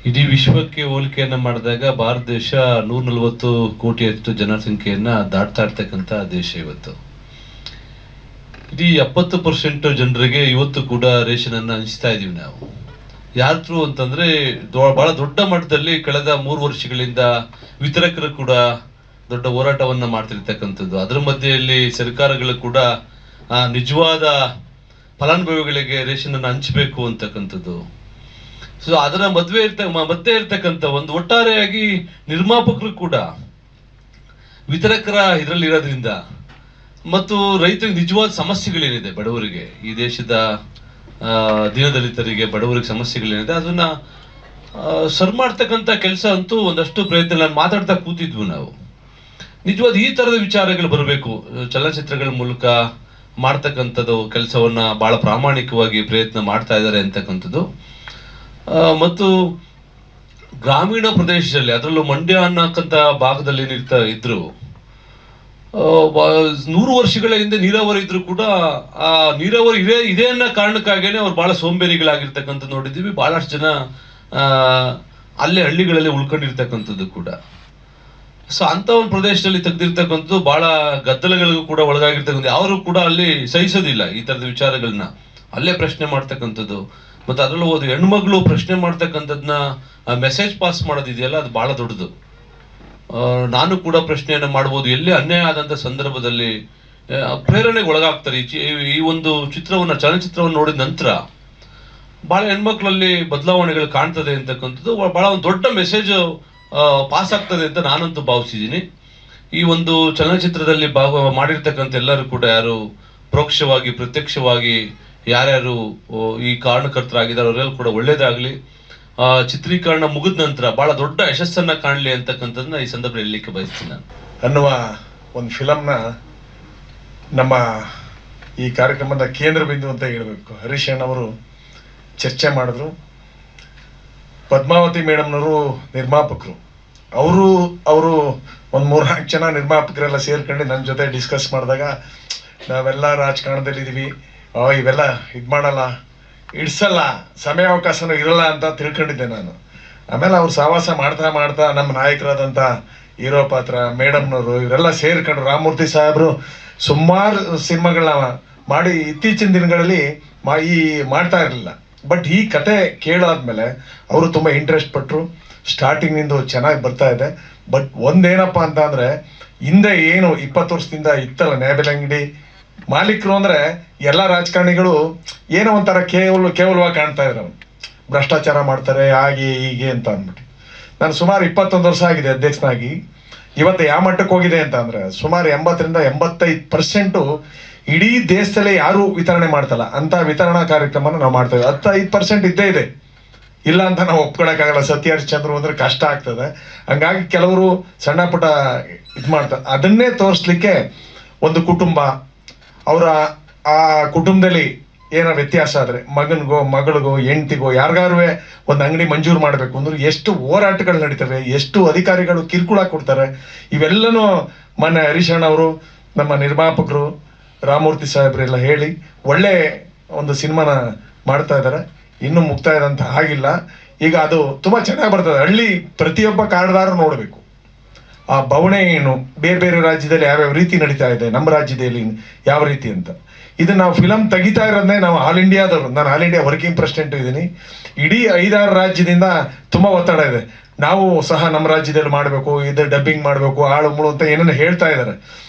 ಇಡೀ ವಿಶ್ವಕ್ಕೆ ಹೋಲಿಕೆಯನ್ನ ಮಾಡಿದಾಗ ಭಾರತ ದೇಶ 140 ಕೋಟಿಯಷ್ಟು ಜನಸಂಖ್ಯೆಯನ್ನ ದಾಟ್ತಾ ಇರ್ತಕ್ಕಂಥ ದೇಶ ಇವತ್ತು. ಇಡೀ 70% ಜನರಿಗೆ ಇವತ್ತು ಕೂಡ ರೇಷನ್ ಅನ್ನ ಹಂಚ್ತಾ ಇದೀವಿ ನಾವು. ಯಾರ ಥ್ರೂ ಅಂತಂದ್ರೆ ಬಹಳ ದೊಡ್ಡ ಮಟ್ಟದಲ್ಲಿ ಕಳೆದ 3 ವರ್ಷಗಳಿಂದ ವಿತರಕರು ಕೂಡ ದೊಡ್ಡ ಹೋರಾಟವನ್ನ ಮಾಡ್ತಿರ್ತಕ್ಕಂಥದ್ದು. ಅದರ ಮಧ್ಯೆಯಲ್ಲಿ ಸರ್ಕಾರಗಳು ಕೂಡ ನಿಜವಾದ ಫಲಾನುಭವಿಗಳಿಗೆ ರೇಷನ್ ಅನ್ನು ಹಂಚಬೇಕು ಅಂತಕ್ಕಂಥದ್ದು. ಸೊ ಅದರ ಮಧ್ಯೆ ಇರ್ತಕ್ಕಂಥ ಒಂದು ಒಟ್ಟಾರೆಯಾಗಿ ನಿರ್ಮಾಪಕರು ಕೂಡ ವಿತರಕರ ಇದರಲ್ಲಿ ಇರೋದ್ರಿಂದ ಮತ್ತು ರೈತರಿಗೆ ನಿಜವಾದ ಸಮಸ್ಯೆಗಳೇನಿದೆ, ಬಡವರಿಗೆ, ಈ ದೇಶದ ದೀನದಲಿತರಿಗೆ, ಬಡವರಿಗೆ ಸಮಸ್ಯೆಗಳೇನಿದೆ ಅದನ್ನ ಸರ್ ಮಾಡ್ತಕ್ಕಂಥ ಕೆಲಸ ಅಂತೂ ಒಂದಷ್ಟು ಪ್ರಯತ್ನ ನಾನು ಮಾತಾಡ್ತಾ ಕೂತಿದ್ವು ನಾವು. ನಿಜವಾದ ಈ ತರದ ವಿಚಾರಗಳು ಬರಬೇಕು, ಚಲನಚಿತ್ರಗಳ ಮೂಲಕ ಮಾಡ್ತಕ್ಕಂಥದ್ದು ಕೆಲಸವನ್ನ ಬಹಳ ಪ್ರಾಮಾಣಿಕವಾಗಿ ಪ್ರಯತ್ನ ಮಾಡ್ತಾ ಇದ್ದಾರೆ ಅಂತಕ್ಕಂಥದ್ದು. ಮತ್ತು ಗ್ರಾಮೀಣ ಪ್ರದೇಶದಲ್ಲಿ, ಅದರಲ್ಲೂ ಮಂಡ್ಯ ಅನ್ನಕ್ಕಂಥ ಭಾಗದಲ್ಲಿ ಏನಿರ್ತಾ ಇದ್ರು, 100 ವರ್ಷಗಳ ಹಿಂದೆ ನೀರಾವರಿ ಇದ್ರು ಕೂಡ ಆ ನೀರಾವರಿ ಇದೆ ಅನ್ನೋ ಕಾರಣಕ್ಕಾಗೇನೆ ಅವ್ರು ಬಹಳ ಸೋಂಬೇರಿಗಳಾಗಿರ್ತಕ್ಕಂಥದ್ದು ನೋಡಿದ್ದೀವಿ. ಬಹಳಷ್ಟು ಜನ ಅಲ್ಲೇ ಹಳ್ಳಿಗಳಲ್ಲಿ ಉಳ್ಕೊಂಡಿರ್ತಕ್ಕಂಥದ್ದು ಕೂಡ. ಸೊ ಅಂತ ಒಂದು ಪ್ರದೇಶದಲ್ಲಿ ತೆಗೆದಿರ್ತಕ್ಕಂಥದ್ದು ಬಹಳ ಗದ್ದಲಗಳಿಗೂ ಕೂಡ ಒಳಗಾಗಿರ್ತಕ್ಕಂಥ, ಯಾರು ಕೂಡ ಅಲ್ಲಿ ಸಹಿಸೋದಿಲ್ಲ ಈ ತರದ ವಿಚಾರಗಳನ್ನ, ಅಲ್ಲೇ ಪ್ರಶ್ನೆ ಮಾಡ್ತಕ್ಕಂಥದ್ದು. ಮತ್ತೆ ಅದರಲ್ಲೂ ಒಂದು ಹೆಣ್ಮಗಳು ಪ್ರಶ್ನೆ ಮಾಡ್ತಕ್ಕಂಥದ್ನ ಮೆಸೇಜ್ ಪಾಸ್ ಮಾಡೋದಿದೆಯಲ್ಲ, ಅದು ಬಹಳ ದೊಡ್ಡದು. ನಾನು ಕೂಡ ಪ್ರಶ್ನೆಯನ್ನು ಮಾಡ್ಬೋದು, ಎಲ್ಲೇ ಅನ್ಯಾಯ ಆದಂಥ ಸಂದರ್ಭದಲ್ಲಿ ಪ್ರೇರಣೆಗೆ ಒಳಗಾಗ್ತಾರೆ. ಈ ಒಂದು ಚಲನಚಿತ್ರವನ್ನು ನೋಡಿದ ನಂತರ ಬಹಳ ಹೆಣ್ಮಕ್ಳಲ್ಲಿ ಬದಲಾವಣೆಗಳು ಕಾಣ್ತದೆ ಅಂತಕ್ಕಂಥದ್ದು, ಬಹಳ ಒಂದು ದೊಡ್ಡ ಮೆಸೇಜ್ ಪಾಸ್ ಆಗ್ತದೆ ಅಂತ ನಾನಂತೂ ಭಾವಿಸಿದ್ದೀನಿ. ಈ ಒಂದು ಚಲನಚಿತ್ರದಲ್ಲಿ ಮಾಡಿರ್ತಕ್ಕಂಥ ಎಲ್ಲರೂ ಕೂಡ, ಯಾರು ಪರೋಕ್ಷವಾಗಿ ಪ್ರತ್ಯಕ್ಷವಾಗಿ ಯಾರ್ಯಾರು ಈ ಕಾರಣಕರ್ತರಾಗಿದ್ದಾರೆ ಅವರೆಲ್ಲ ಕೂಡ ಒಳ್ಳೇದಾಗ್ಲಿ. ಚಿತ್ರೀಕರಣ ಮುಗಿದ ನಂತರ ಬಹಳ ದೊಡ್ಡ ಯಶಸ್ಸನ್ನ ಕಾಣಲಿ ಅಂತಕ್ಕಂಥದ್ದನ್ನ ಈ ಸಂದರ್ಭದಲ್ಲಿ ಹೇಳಲಿಕ್ಕೆ ಬಯಸ್ತೀನಿ ನಾನು. ಅನ್ನುವ ಒಂದು ಫಿಲಮ್ನ ನಮ್ಮ ಈ ಕಾರ್ಯಕ್ರಮದ ಕೇಂದ್ರ ಬಿಂದು ಅಂತ ಹೇಳಬೇಕು. ಹರೀಶ್ ಅಣ್ಣವರು ಚರ್ಚೆ ಮಾಡಿದ್ರು. ಪದ್ಮಾವತಿ ಮೇಡಮ್ನವರು ನಿರ್ಮಾಪಕರು. ಅವರು ಒಂದು 3-4 ಜನ ನಿರ್ಮಾಪಕರೆಲ್ಲ ಸೇರ್ಕೊಂಡು ನನ್ನ ಜೊತೆ ಡಿಸ್ಕಸ್ ಮಾಡಿದಾಗ, ನಾವೆಲ್ಲ ರಾಜಕಾರಣದಲ್ಲಿ ಇದೀವಿ, ಇವೆಲ್ಲ ಇದು ಮಾಡಲ್ಲ, ಇಡ್ಸಲ್ಲ, ಸಮಯಾವಕಾಶನೂ ಇರಲ್ಲ ಅಂತ ತಿಳ್ಕೊಂಡಿದ್ದೆ ನಾನು. ಆಮೇಲೆ ಅವ್ರು ಸಹವಾಸ ಮಾಡ್ತಾ ನಮ್ಮ ನಾಯಕರಾದಂಥ ಹೀರೋ ಪಾತ್ರ ಮೇಡಮ್ನವರು ಇವರೆಲ್ಲ ಸೇರ್ಕೊಂಡು, ರಾಮಮೂರ್ತಿ ಸಾಹೇಬರು ಸುಮಾರು ಸಿನಿಮಾಗಳನ್ನ ಮಾಡಿ ಇತ್ತೀಚಿನ ದಿನಗಳಲ್ಲಿ ಮಾಡ್ತಾ ಇರಲಿಲ್ಲ. ಬಟ್ ಈ ಕತೆ ಕೇಳಾದ್ಮೇಲೆ ಅವರು ತುಂಬ ಇಂಟ್ರೆಸ್ಟ್ ಪಟ್ಟರು. ಸ್ಟಾರ್ಟಿಂಗ್ನಿಂದ ಚೆನ್ನಾಗಿ ಬರ್ತಾ ಇದೆ. ಬಟ್ ಒಂದೇನಪ್ಪ ಅಂತ ಅಂದರೆ, ಹಿಂದೆ ಏನು 20 ವರ್ಷದಿಂದ ಇತ್ತಲ್ಲ ನ್ಯಾಯಬೆಲೆ ಮಾಲೀಕರು ಅಂದರೆ ಎಲ್ಲ ರಾಜಕಾರಣಿಗಳು ಏನೋ ಒಂಥರ ಕೇವಲವಾಗಿ ಕಾಣ್ತಾ ಇದ್ರು. ಭ್ರಷ್ಟಾಚಾರ ಮಾಡ್ತಾರೆ ಹಾಗೆ ಹೀಗೆ ಅಂತ ಅಂದ್ಬಿಟ್ಟು. ನಾನು ಸುಮಾರು 21 ವರ್ಷ ಆಗಿದೆ ಅಧ್ಯಕ್ಷನಾಗಿ. ಇವತ್ತು ಯಾವ ಮಟ್ಟಕ್ಕೆ ಹೋಗಿದೆ ಅಂತ ಅಂದರೆ, ಸುಮಾರು 80ರಿಂದ 85% ಇಡೀ ದೇಶದಲ್ಲೇ ಯಾರು ವಿತರಣೆ ಮಾಡ್ತಲ್ಲ ಅಂತ ವಿತರಣಾ ಕಾರ್ಯಕ್ರಮನ ನಾವು ಮಾಡ್ತೇವೆ. 5% ಇದ್ದೇ ಇದೆ, ಇಲ್ಲ ಅಂತ ನಾವು ಒಪ್ಕೊಳಕ್ಕಾಗಲ್ಲ. ಸತ್ಯ ಹರಿಶ್ಚಂದ್ರ ಅಂದ್ರೆ ಕಷ್ಟ ಆಗ್ತದೆ. ಹಂಗಾಗಿ ಕೆಲವರು ಸಣ್ಣ ಪುಟ್ಟ ಇದು ಮಾಡ್ತಾರೆ. ಅದನ್ನೇ ತೋರಿಸ್ಲಿಕ್ಕೆ ಒಂದು ಕುಟುಂಬ, ಅವರ ಆ ಕುಟುಂಬದಲ್ಲಿ ಏನೋ ವ್ಯತ್ಯಾಸ ಆದರೆ ಮಗನಿಗೋ ಮಗಳಿಗೋ ಹೆಂಡ್ತಿಗೋ ಯಾರಿಗಾರು ಒಂದು ಅಂಗಡಿ ಮಂಜೂರು ಮಾಡಬೇಕು ಅಂದ್ರೆ ಎಷ್ಟು ಹೋರಾಟಗಳು ನಡೀತವೆ, ಎಷ್ಟು ಅಧಿಕಾರಿಗಳು ಕಿರುಕುಳ ಕೊಡ್ತಾರೆ. ಇವೆಲ್ಲನೂ ಮೊನ್ನೆ ಹರೀಶ್ ಅಣ್ಣವರು, ನಮ್ಮ ನಿರ್ಮಾಪಕರು ರಾಮಮೂರ್ತಿ ಸಾಹೇಬ್ರೆಲ್ಲ ಹೇಳಿ ಒಳ್ಳೆ ಒಂದು ಸಿನಿಮಾನ ಮಾಡ್ತಾ ಇದ್ದಾರೆ. ಇನ್ನೂ ಮುಕ್ತಾಯದಂತ ಆಗಿಲ್ಲ. ಈಗ ಅದು ತುಂಬ ಚೆನ್ನಾಗಿ ಬರ್ತದೆ. ಹಳ್ಳಿ ಪ್ರತಿಯೊಬ್ಬ ಕಾರ್ಡ್ದಾರ ನೋಡಬೇಕು ಆ ಬವಣೆ ಏನು, ಬೇರೆ ಬೇರೆ ರಾಜ್ಯದಲ್ಲಿ ಯಾವ್ಯಾವ ರೀತಿ ನಡೀತಾ ಇದೆ, ನಮ್ಮ ರಾಜ್ಯದಲ್ಲಿ ಯಾವ ರೀತಿ ಅಂತ. ಇದು ನಾವು ಫಿಲಮ್ ತೆಗಿತಾ ಇರೋದನ್ನೇ ನಾವು ಆಲ್ ಇಂಡಿಯಾದವರು, ನಾನು ಆಲ್ ಇಂಡಿಯಾ ವರ್ಕಿಂಗ್ ಪ್ರೆಸಿಡೆಂಟ್ ಇದ್ದೀನಿ. ಇಡೀ 5-6 ರಾಜ್ಯದಿಂದ ತುಂಬ ಒತ್ತಡ ಇದೆ. ನಾವು ಸಹ ನಮ್ಮ ರಾಜ್ಯದಲ್ಲಿ ಮಾಡಬೇಕು, ಇದು ಡಬ್ಬಿಂಗ್ ಮಾಡಬೇಕು, ಆಳು ಮುಳು ಅಂತ ಏನೇನು ಹೇಳ್ತಾ ಇದ್ದಾರೆ.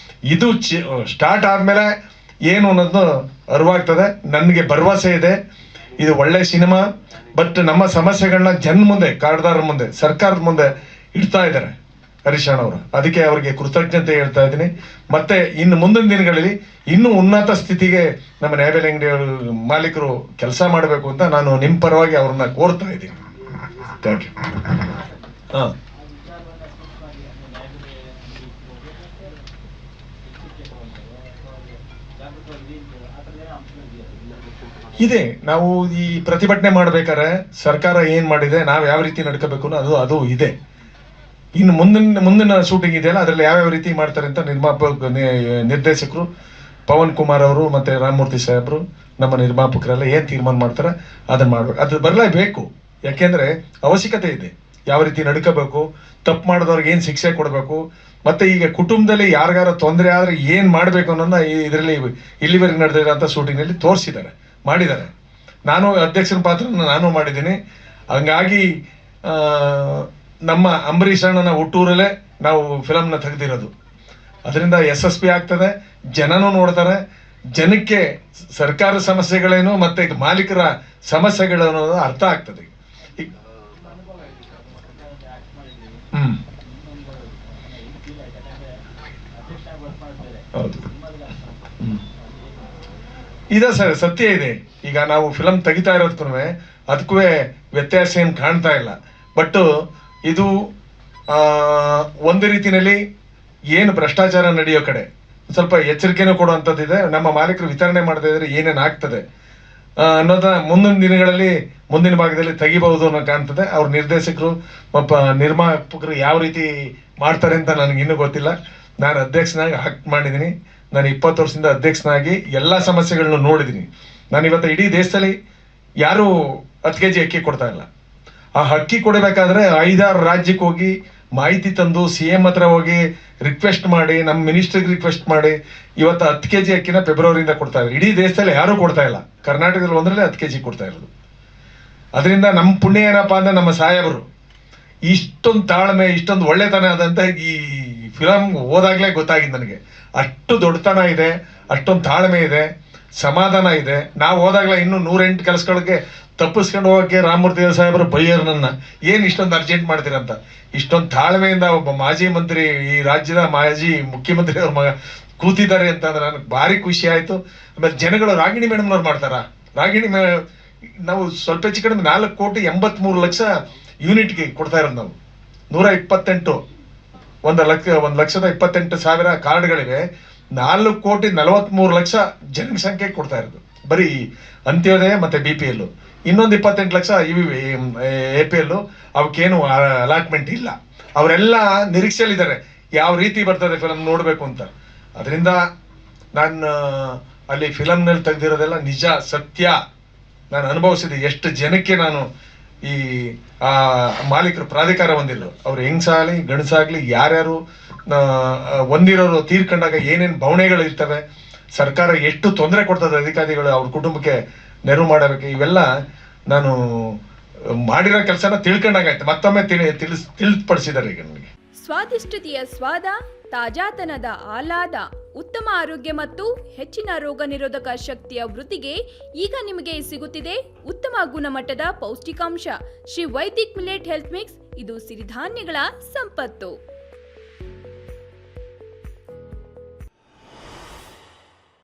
ಇದು ಸ್ಟಾರ್ಟ್ ಆದಮೇಲೆ ಏನು ಅನ್ನೋದು ಅರಿವಾಗ್ತದೆ. ನನಗೆ ಭರವಸೆ ಇದೆ, ಇದು ಒಳ್ಳೆ ಸಿನಿಮಾ. ಬಟ್ ನಮ್ಮ ಸಮಸ್ಯೆಗಳನ್ನ ಜನ ಮುಂದೆ, ಕಾರ್ಡ್ದಾರರ ಮುಂದೆ, ಸರ್ಕಾರದ ಮುಂದೆ ಇಡ್ತಾ ಇದ್ದಾರೆ ಹರೀಶ್ ಅಣ್ಣವರು. ಅದಕ್ಕೆ ಅವರಿಗೆ ಕೃತಜ್ಞತೆ ಹೇಳ್ತಾ ಇದ್ದೀನಿ. ಮತ್ತೆ ಇನ್ನು ಮುಂದಿನ ದಿನಗಳಲ್ಲಿ ಇನ್ನೂ ಉನ್ನತ ಸ್ಥಿತಿಗೆ ನಮ್ಮ ನ್ಯಾಯಬೆಲೆ ಅಂಗಡಿ ಮಾಲೀಕರು ಕೆಲಸ ಮಾಡಬೇಕು ಅಂತ ನಾನು ನಿಮ್ಮ ಪರವಾಗಿ ಅವ್ರನ್ನ ಕೋರ್ತಾ ಇದ್ದೀನಿ. Thank you. ಹಾಂ, ಇದೆ. ನಾವು ಈ ಪ್ರತಿಭಟನೆ ಮಾಡ್ಬೇಕಾದ್ರೆ ಸರ್ಕಾರ ಏನ್ ಮಾಡಿದೆ, ನಾವು ಯಾವ ರೀತಿ ನಡ್ಕೋಬೇಕು ಅದು ಇದೆ. ಇನ್ನು ಮುಂದಿನ ಶೂಟಿಂಗ್ ಇದೆಯಲ್ಲ, ಅದರಲ್ಲಿ ಯಾವ್ಯಾವ ರೀತಿ ಮಾಡ್ತಾರೆ ಅಂತ ನಿರ್ದೇಶಕರು ಪವನ್ ಕುಮಾರ್ ಅವರು ಮತ್ತೆ ರಾಮಮೂರ್ತಿ ಸಾಹೇಬರು, ನಮ್ಮ ನಿರ್ಮಾಪಕರೆಲ್ಲ ಏನ್ ತೀರ್ಮಾನ ಮಾಡ್ತಾರೆ ಅದನ್ನ ಮಾಡ್ಬೇಕು. ಅದು ಬರಲೇಬೇಕು. ಯಾಕೆಂದ್ರೆ ಅವಶ್ಯಕತೆ ಇದೆ. ಯಾವ ರೀತಿ ನಡ್ಕೋಬೇಕು, ತಪ್ಪು ಮಾಡಿದವ್ರಿಗೆ ಏನು ಶಿಕ್ಷೆ ಕೊಡಬೇಕು, ಮತ್ತೆ ಈಗ ಕುಟುಂಬದಲ್ಲಿ ಯಾರಿಗಾರ ತೊಂದರೆ ಆದ್ರೆ ಏನು ಮಾಡಬೇಕು ಅನ್ನೋದನ್ನ ಇದರಲ್ಲಿ ಇಲ್ಲಿವರೆಗೆ ನಡೆದಿರೋಂಥ ಶೂಟಿಂಗ್ನಲ್ಲಿ ತೋರಿಸಿದ್ದಾರೆ, ಮಾಡಿದ್ದಾರೆ. ನಾನು ಅಧ್ಯಕ್ಷನ ಪಾತ್ರನ ನಾನು ಮಾಡಿದ್ದೀನಿ. ಹಂಗಾಗಿ ನಮ್ಮ ಅಂಬರೀಷ್ ಅಣ್ಣನ ಹುಟ್ಟೂರಲ್ಲೇ ನಾವು ಫಿಲಮ್ನ ತೆಗೆದಿರೋದು. ಅದರಿಂದ ಯಶಸ್ವಿ ಆಗ್ತದೆ, ಜನನೂ ನೋಡ್ತಾರೆ. ಜನಕ್ಕೆ ಸರ್ಕಾರ ಸಮಸ್ಯೆಗಳೇನು ಮತ್ತೆ ಮಾಲೀಕರ ಸಮಸ್ಯೆಗಳೇನು ಅನ್ನೋದು ಅರ್ಥ ಆಗ್ತದೆ. ಹೌದು, ಇದೆ ಸರ್, ಸತ್ಯ ಇದೆ. ಈಗ ನಾವು ಫಿಲಮ್ ತೆಗಿತಾ ಇರೋದಕ್ಕೂ ಅದಕ್ಕೂ ವ್ಯತ್ಯಾಸ ಏನು ಕಾಣ್ತಾ ಇಲ್ಲ. ಬಟ್ ಇದು ಒಂದು ರೀತಿಯಲ್ಲಿ ಏನು ಭ್ರಷ್ಟಾಚಾರ ನಡೆಯೋ ಕಡೆ ಸ್ವಲ್ಪ ಎಚ್ಚರಿಕೆನೂ ಕೊಡುವಂಥದ್ದಿದೆ. ನಮ್ಮ ಮಾಲೀಕರು ವಿತರಣೆ ಮಾಡ್ತಾ ಇದ್ರೆ ಏನೇನು ಆಗ್ತದೆ ಅನ್ನೋದನ್ನ ಮುಂದಿನ ದಿನಗಳಲ್ಲಿ ಮುಂದಿನ ಭಾಗದಲ್ಲಿ ತೆಗಿಬಹುದು ಅನ್ನೋ ಕಾಣ್ತದೆ. ಅವ್ರ ನಿರ್ದೇಶಕರು ನಿರ್ಮಾಪಕರು ಯಾವ ರೀತಿ ಮಾಡ್ತಾರೆ ಅಂತ ನನಗೆ ಇನ್ನೂ ಗೊತ್ತಿಲ್ಲ. ನಾನು ಅಧ್ಯಕ್ಷನಾಗಿ ಆಕ್ಟ್ ಮಾಡಿದ್ದೀನಿ. ನಾನು 20 ವರ್ಷದಿಂದ ಅಧ್ಯಕ್ಷನಾಗಿ ಎಲ್ಲ ಸಮಸ್ಯೆಗಳನ್ನ ನೋಡಿದ್ದೀನಿ. ನಾನು ಇವತ್ತು ಇಡೀ ದೇಶದಲ್ಲಿ ಯಾರೂ 10 kg ಅಕ್ಕಿ ಕೊಡ್ತಾ ಇಲ್ಲ. ಆ ಅಕ್ಕಿ ಕೊಡಬೇಕಾದ್ರೆ 5-6 ರಾಜ್ಯಕ್ಕೆ ಹೋಗಿ ಮಾಹಿತಿ ತಂದು CM ಹತ್ರ ಹೋಗಿ ರಿಕ್ವೆಸ್ಟ್ ಮಾಡಿ, ನಮ್ಮ ಮಿನಿಸ್ಟ್ರಿಗೆ ರಿಕ್ವೆಸ್ಟ್ ಮಾಡಿ ಇವತ್ತು 10 kg ಅಕ್ಕಿನ ಫೆಬ್ರವರಿಯಿಂದ ಕೊಡ್ತಾ ಇದ್ದಾರೆ. ಇಡೀ ದೇಶದಲ್ಲಿ ಯಾರೂ ಕೊಡ್ತಾ ಇಲ್ಲ. ಕರ್ನಾಟಕದಲ್ಲಿ ಒಂದರಲ್ಲೇ 10 kg ಕೊಡ್ತಾ ಇರೋದು. ಅದರಿಂದ ನಮ್ಮ ಪುಣ್ಯ ಏನಪ್ಪಾ ಅಂದ್ರೆ ನಮ್ಮ ಸಾಹೇಬರು ಇಷ್ಟೊಂದು ತಾಳ್ಮೆ, ಇಷ್ಟೊಂದು ಒಳ್ಳೆತನ ಆದಂತ ಈ ಫಿಲಮ್ ಹೋದಾಗ್ಲೇ ಗೊತ್ತಾಗಿದ್ದು ನನಗೆ. ಅಷ್ಟು ದೊಡ್ಡತನ ಇದೆ, ಅಷ್ಟೊಂದು ತಾಳ್ಮೆ ಇದೆ, ಸಮಾಧಾನ ಇದೆ. ನಾವು ಹೋದಾಗ್ಲೇ ಇನ್ನೂ 108 ಕೆಲಸಗಳಿಗೆ ತಪ್ಪಿಸ್ಕೊಂಡು ಹೋಗಕ್ಕೆ ರಾಮಮೂರ್ತಿ ಸಾಹೇಬರು ಬೈಯರ್ ನನ್ನ, ಏನು ಇಷ್ಟೊಂದು ಅರ್ಜೆಂಟ್ ಮಾಡ್ತೀರಂತ. ಇಷ್ಟೊಂದು ತಾಳ್ಮೆಯಿಂದ ಒಬ್ಬ ಮಾಜಿ ಮಂತ್ರಿ, ಈ ರಾಜ್ಯದ ಮಾಜಿ ಮುಖ್ಯಮಂತ್ರಿ ಅವ್ರ ಮಗ ಕೂತಿದ್ದಾರೆ ಅಂತಂದ್ರೆ ನನಗೆ ಭಾರಿ ಖುಷಿ ಆಯ್ತು. ಆಮೇಲೆ ಜನಗಳು ರಾಗಿಣಿ ಮೇಡಮ್ನವ್ರು ಮಾಡ್ತಾರ, ನಾವು ಸ್ವಲ್ಪ ಹೆಚ್ಚು ಕಡಿಮೆ 4,83,00,000 ಯೂನಿಟ್ಗೆ ಕೊಡ್ತಾ ಇರೋದು. ನಾವು 128 1,28,000 ಕಾರ್ಡ್ಗಳಿವೆ. 4,43,00,000 ಜನಸಂಖ್ಯೆ ಕೊಡ್ತಾ ಇರೋದು ಬರೀ ಅಂತ್ಯೋದಯ ಮತ್ತೆ BPL. ಇನ್ನೊಂದು 28 ಲಕ್ಷ APL. ಅವಕ್ಕೇನು ಅಲಾಟ್ಮೆಂಟ್ ಇಲ್ಲ. ಅವರೆಲ್ಲ ನಿರೀಕ್ಷೆಯಲ್ಲಿದ್ದಾರೆ ಯಾವ ರೀತಿ ಬರ್ತದೆ ಫಿಲಮ್ ನೋಡ್ಬೇಕು ಅಂತ. ಅದರಿಂದ ನಾನು ಅಲ್ಲಿ ಫಿಲಮ್ನಲ್ಲಿ ತೆಗೆದಿರೋದೆಲ್ಲ ನಿಜ ಸತ್ಯ. ನಾನು ಅನುಭವಿಸಿದೆ ಎಷ್ಟು ಜನಕ್ಕೆ ನಾನು ಈ ಮಾಲೀಕರು ಪ್ರಾಧಿಕಾರ ಹೊಂದಿಲ್ಲ. ಅವ್ರು ಹೆಂಗ್ಸಾಗಲಿ ಗಂಡಸಾಗ್ಲಿ ಯಾರ್ಯಾರು ಹೊಂದಿರೋರು ತೀರ್ಕೊಂಡಾಗ ಏನೇನು ಬವಣೆಗಳು ಇರ್ತವೆ, ಸರ್ಕಾರ ಎಷ್ಟು ತೊಂದರೆ ಕೊಡ್ತದೆ ಅಧಿಕಾರಿಗಳು ಅವ್ರ ಕುಟುಂಬಕ್ಕೆ ನೆರವು ಮಾಡಬೇಕು, ಇವೆಲ್ಲ ನಾನು ಮಾಡಿರೋ ಕೆಲಸನ ತಿಳ್ಕೊಂಡಾಗಾಯ್ತು. ಮತ್ತೊಮ್ಮೆ ತಿಳಿಸ್ಪಡಿಸಿದ್ದಾರೆ ಈಗ ನನಗೆ. ಸ್ವಾದಿಷ್ಟತೆಯ ಸ್ವಾದ, ತಾಜಾತನದ ಆಹ್ಲಾದ, ಉತ್ತಮ ಆರೋಗ್ಯ ಮತ್ತು ಹೆಚ್ಚಿನ ರೋಗ ನಿರೋಧಕ ಶಕ್ತಿಯ ವೃದ್ಧಿಗೆ ಈಗ ನಿಮಗೆ ಸಿಗುತ್ತಿದೆ ಉತ್ತಮ ಗುಣಮಟ್ಟದ ಪೌಷ್ಟಿಕಾಂಶ. Shri Vaidik millet health mix, ಇದು ಸಿರಿಧಾನ್ಯಗಳ ಸಂಪತ್ತು.